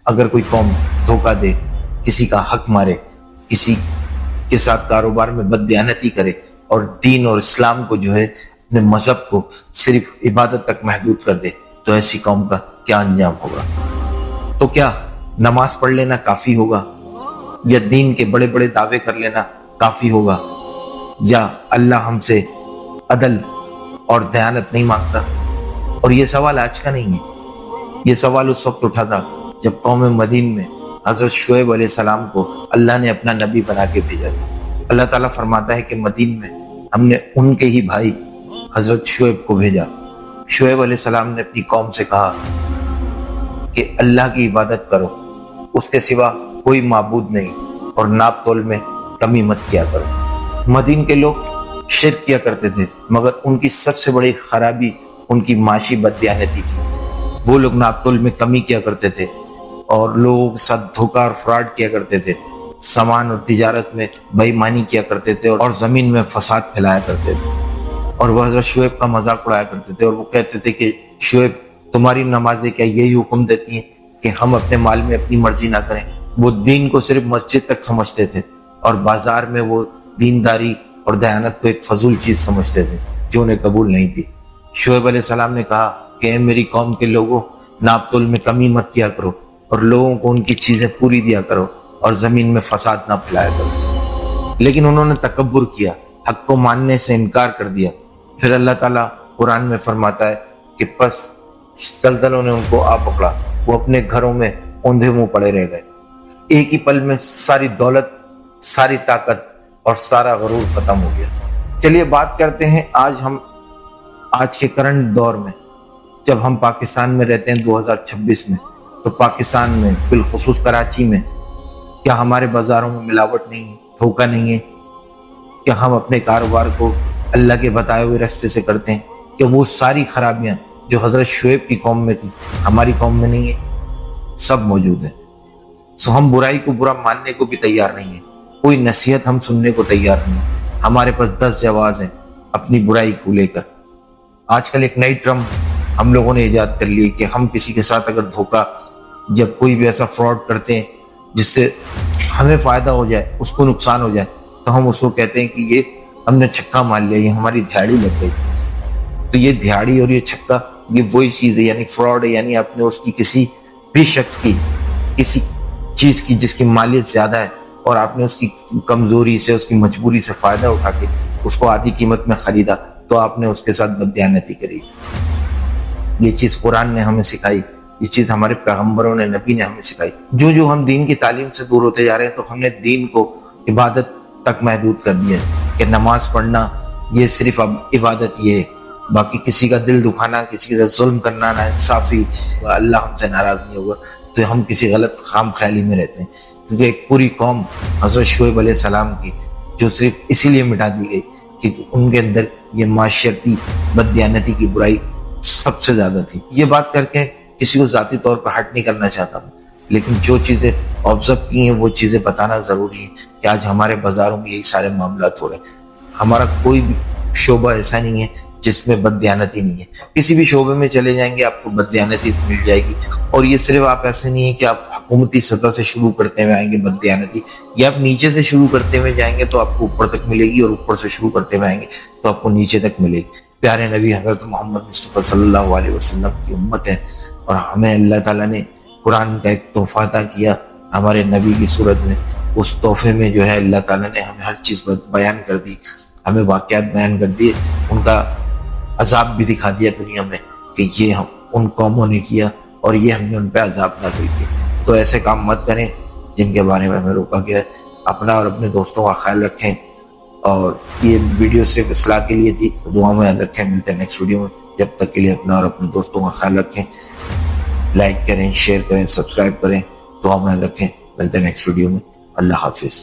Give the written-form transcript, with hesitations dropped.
اگر کوئی قوم دھوکہ دے، کسی کا حق مارے، کسی کے ساتھ کاروبار میں بددیانتی کرے اور دین اور اسلام کو جو ہے اپنے مذہب کو صرف عبادت تک محدود کر دے، تو ایسی قوم کا کیا انجام ہوگا؟ تو کیا نماز پڑھ لینا کافی ہوگا، یا دین کے بڑے بڑے دعوے کر لینا کافی ہوگا، یا اللہ ہم سے عدل اور دیانت نہیں مانگتا؟ اور یہ سوال آج کا نہیں ہے، یہ سوال اس وقت اٹھا تھا جب قوم مدین میں حضرت شعیب علیہ السلام کو اللہ نے اپنا نبی بنا کے بھیجا تھا۔ اللہ تعالیٰ فرماتا ہے کہ مدین میں ہم نے ان کے ہی بھائی حضرت شعیب کو بھیجا۔ شعیب علیہ السلام نے اپنی قوم سے کہا کہ اللہ کی عبادت کرو، اس کے سوا کوئی معبود نہیں، اور ناپ تول میں کمی مت کیا کرو۔ مدین کے لوگ شرک کیا کرتے تھے، مگر ان کی سب سے بڑی خرابی ان کی معاشی بددیانتی تھی۔ وہ لوگ ناپ تول میں کمی کیا کرتے تھے اور لوگوں کے ساتھ دھوکہ اور فراڈ کیا کرتے تھے، سامان اور تجارت میں بے ایمانی کیا کرتے تھے، اور زمین میں فساد پھیلایا کرتے تھے۔ اور وہ حضرت شعیب کا مذاق اڑایا کرتے تھے، اور وہ کہتے تھے کہ شعیب تمہاری نمازیں کیا یہی حکم دیتی ہیں کہ ہم اپنے مال میں اپنی مرضی نہ کریں؟ وہ دین کو صرف مسجد تک سمجھتے تھے، اور بازار میں وہ دینداری اور دیانت کو ایک فضول چیز سمجھتے تھے جو انہیں قبول نہیں تھی۔ شعیب علیہ السلام نے کہا کہ اے میری قوم کے لوگوں، ناپ تول میں کمی مت کیا کرو، اور لوگوں کو ان کی چیزیں پوری دیا کرو، اور زمین میں فساد نہ پھیلایا کرو۔ لیکن انہوں نے تکبر کیا، حق کو ماننے سے انکار کر دیا۔ پھر اللہ تعالیٰ قرآن میں فرماتا ہے کہ پس زلزلوں نے ان کو آ پکڑا، وہ اپنے گھروں میں اوندھے منہ پڑے رہ گئے۔ ایک ہی پل میں ساری دولت، ساری طاقت اور سارا غرور ختم ہو گیا۔ چلیے بات کرتے ہیں آج کے کرنٹ دور میں، جب ہم پاکستان میں رہتے ہیں 2026 میں، تو پاکستان میں بالخصوص کراچی میں کیا ہمارے بازاروں میں ملاوٹ نہیں ہے، دھوکہ نہیں ہے؟ کیا ہم اپنے کاروبار کو اللہ کے بتائے ہوئے راستے سے کرتے ہیں؟ کہ وہ ساری خرابیاں جو حضرت شعیب کی قوم میں تھی ہماری قوم میں نہیں ہے؟ سب موجود ہیں۔ سو ہم برائی کو برا ماننے کو بھی تیار نہیں ہیں، کوئی نصیحت ہم سننے کو تیار نہیں ہیں۔ ہمارے پاس 10 جواز ہیں اپنی برائی کو لے کر۔ آج کل ایک نئی ٹرم ہم لوگوں نے ایجاد کر لی کہ ہم کسی کے ساتھ اگر دھوکہ، جب کوئی بھی ایسا فراڈ کرتے ہیں جس سے ہمیں فائدہ ہو جائے، اس کو نقصان ہو جائے، تو ہم اس کو کہتے ہیں کہ یہ ہم نے چھکا مار لیا، یہ ہماری دھیاڑی لگ گئی۔ تو یہ دھیاڑی اور یہ چھکا، یہ وہی چیز ہے، یعنی فراڈ ہے، یعنی آپ نے اس کی کسی بھی شخص کی کسی چیز کی جس کی مالیت زیادہ ہے، اور آپ نے اس کی کمزوری سے، اس کی مجبوری سے فائدہ اٹھا کے اس کو آدھی قیمت میں خریدا، تو آپ نے اس کے ساتھ بددیانتی کری۔ یہ چیز قرآن نے ہمیں سکھائی، یہ چیز ہمارے پیغمبروں نے، نبی نے ہمیں سکھائی۔ جو ہم دین کی تعلیم سے دور ہوتے جا رہے ہیں، تو ہم نے دین کو عبادت تک محدود کر دیا ہے کہ نماز پڑھنا یہ صرف اب عبادت یہ ہے، باقی کسی کا دل دکھانا، کسی کے ساتھ ظلم کرنا، نا انصافی، اللہ ہم سے ناراض نہیں ہوگا۔ تو ہم کسی غلط خام خیالی میں رہتے ہیں، کیونکہ ایک پوری قوم حضرت شعیب علیہ السلام کی جو صرف اسی لیے مٹا دی گئی کہ ان کے اندر یہ معاشرتی بددیانتی کی برائی سب سے زیادہ تھی۔ یہ بات کر کے کسی کو ذاتی طور پر ہرٹ نہیں کرنا چاہتا ہوں، لیکن جو چیزیں آبزرو کی ہیں وہ چیزیں بتانا ضروری ہے کہ آج ہمارے بازاروں میں یہی سارے معاملات ہو رہے ہیں۔ ہمارا کوئی بھی شعبہ ایسا نہیں ہے جس میں بددیانتی نہیں ہے۔ کسی بھی شعبے میں چلے جائیں گے آپ کو بددیانتی مل جائے گی، اور یہ صرف آپ ایسے نہیں ہے کہ آپ حکومتی سطح سے شروع کرتے ہوئے آئیں گے بددیانتی، یا آپ نیچے سے شروع کرتے ہوئے جائیں گے تو آپ کو اوپر تک ملے گی، اور اوپر سے شروع کرتے ہوئے آئیں گے تو آپ کو نیچے تک ملے گی۔ پیارے نبی حضرت محمد مصطفیٰ صلی اللہ علیہ وسلم کی امت ہے، اور ہمیں اللہ تعالیٰ نے قرآن کا ایک تحفہ عطا کیا ہمارے نبی کی صورت میں۔ اس تحفے میں جو ہے اللہ تعالیٰ نے ہمیں ہر چیز بیان کر دی، ہمیں واقعات بیان کر دیے، ان کا عذاب بھی دکھا دیا دنیا میں کہ یہ ہم ان قوموں نے کیا اور یہ ہم نے ان پہ عذاب نازل کیا۔ تو ایسے کام مت کریں جن کے بارے میں ہمیں روکا گیا ہے۔ اپنا اور اپنے دوستوں کا خیال رکھیں، اور یہ ویڈیو صرف اصلاح کے لیے تھی، دعا میں یاد رکھیں۔ ملتے ہیں نیکسٹ ویڈیو میں، جب تک کے لیے اپنا اور اپنے دوستوں کا خیال رکھیں، لائک کریں، شیئر کریں، سبسکرائب کریں، دعا میں یاد رکھیں۔ ملتے ہیں نیکسٹ ویڈیو میں، اللہ حافظ۔